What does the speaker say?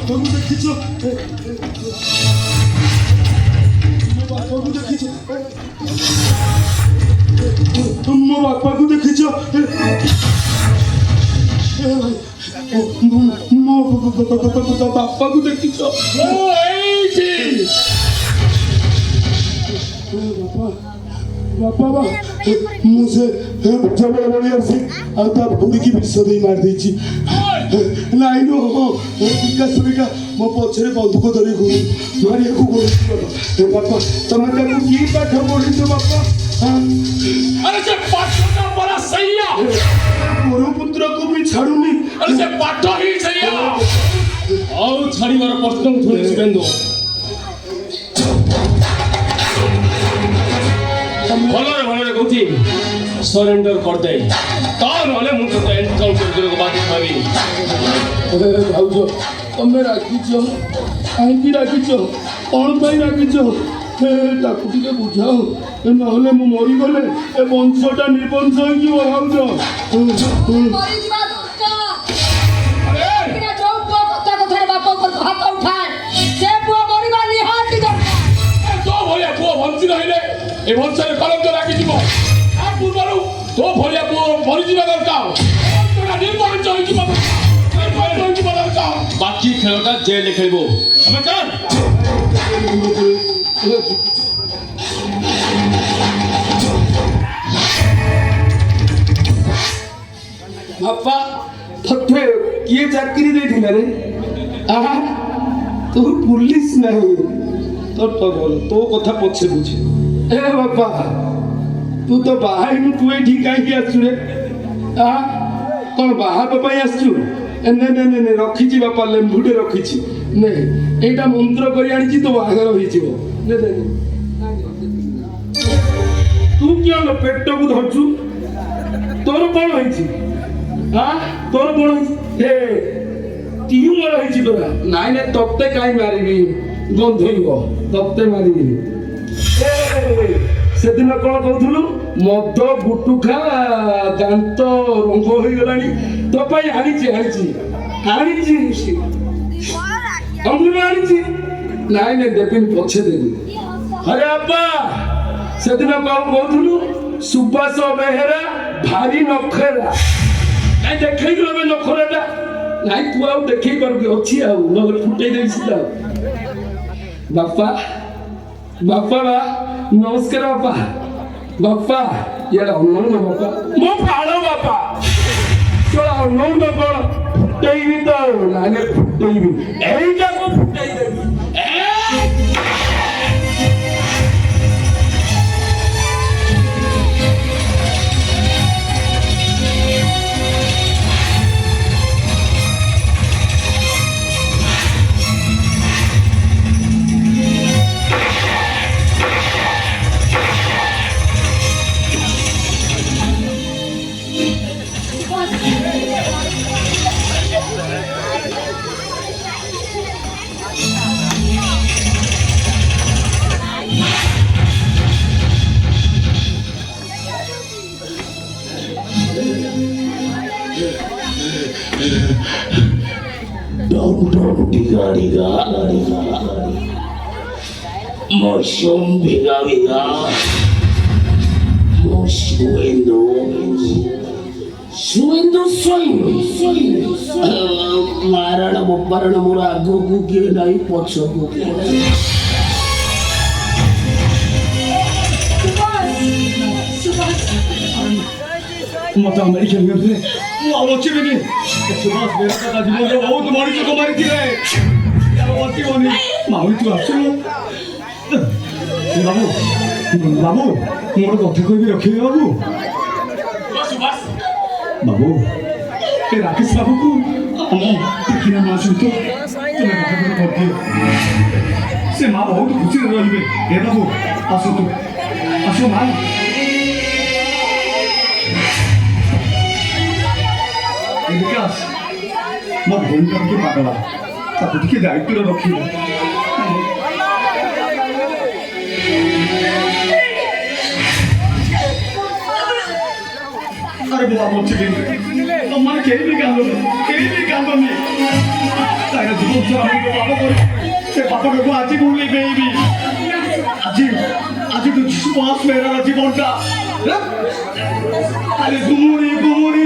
ବାପାକୁ ଦେଖିଛ ମୋ ବାପାକୁ ଦେଖିଛ ମୋ ବାପାକୁ ଦେଖିଛ ବାପା ମୁଁ ସେ ଜବଳ ବଳି ଆସି ଆଉ ତା ଭୂମିକି ବିଷ ଦେଇ ମାରି ଦେଇଛି ନାଇଁ ନୋ ବିକାଶରିକା ମୋ ପଛରେ ବନ୍ଧୁକ ଧରି ମାରିବାକୁ ଗୋଳୁଛି ବାପା ତମେ ତାକୁ କି ପାଠ ପଢିଛ ବାପା अरे से पाठ का बड़ा सही है गुरु पुत्र को भी छाड़ूनी अरे से पाठ ही सही है और छाड़ी वाला प्रश्न उठोले सुरेंद्र भलरे कहती सरेंडर कर दे ता नले मु तो एनकाउंटर करे को बात भाबी अरे भाउजो तमे राखिछो काहेकि राखिछो कोन पई राखिछो ताकू टिके बुझाओ नहले मु मरी गले ए वंशटा निबंश होई जीव भाउजो मरी जीवा दुष्टा अरे बिना जो को कथा बाप पर हाथ उठाए से पुआ मरिबा निहाती दरकार तो भलिया पुआ वंशी रहिले ए वंशरे कलंक राखि जीव आ पूर्वरु तो भलिया पुआ मरि जीवा दरकार तोरा निर्बंश होई जीव बाकी खेलटा जेल खेलबो हमें कर बापा तोते किए चाकरी देथिला रे आहा तू पुलिस नहीं तो तो कथा पछे बुझे ए बापा तू तो बाहर तू ए ठिकाई के आसु रे आ कोन बाहर बापा आसु ने ने ने रखी छी बापा लेंबुटे रखी छी ने एटा मंत्र करी आनी छी तो बागर होई छी ने ने तू क्या लो पेट को धरछु तोर कोन होई छी हां तोर कोन हे ट्यूमर होई छी तोरा नाइ ने तत्ते काई मारिबी गंधइबो तत्ते मारिबी सेदिन कोन कहथुलु मद गुटुखा दांत रंग होई गलानी तो पई आनी छी अमृत आनी छी नाइ ने देपिन पछे देबी अरे अब्बा सेदिन कोन कहथुलु सुबास बेहेरा भारी नखरा नाइ देखै गलो नखराटा नाइ तू आउ देखै करके अछि आउ न फुटै देई सीता बापा बापा नमस्कार बापा बापा यार अनंद बापा मो फाड़ो बापा चला अनंद कोन फुटैबी तो नाने फुटैबी एइटा को फुटै देबी Mushroom biga biga Suendo soy Marana moparana mura agogo ke nai pocho ko मत अमेरिकन में थे वो आवची में नहीं सुभाष मेरा का जीवन जो बहुत मारी तो मारी थी रे यार आवची होनी माउली तू आछो बाबू बाबू मोर कथा कोई भी रखे बाबू सुभाष बाबू ए राकेश बाबू को हम देखिना ना सुनतो तुम्हें कथा को बोल से मां बहुत खुशी रहिबे ए बाबू आसो मां विकास मो भूल करके पागला ताकू टिके दायित्व रखिबो अरे बाबू ठीक है तो मन के भी काम नहीं ताया जीवन ପାପ କରି ସେ ପାପଟାକୁ ଆଜି ମୁଁ ଲିଭେଇବି ଆଜି ଆଜି ତୁ ସୁବାସ ବେହେରାର ଜୀବନଟା ଆରେ ଗୁମୁରି ଗୁମୁରି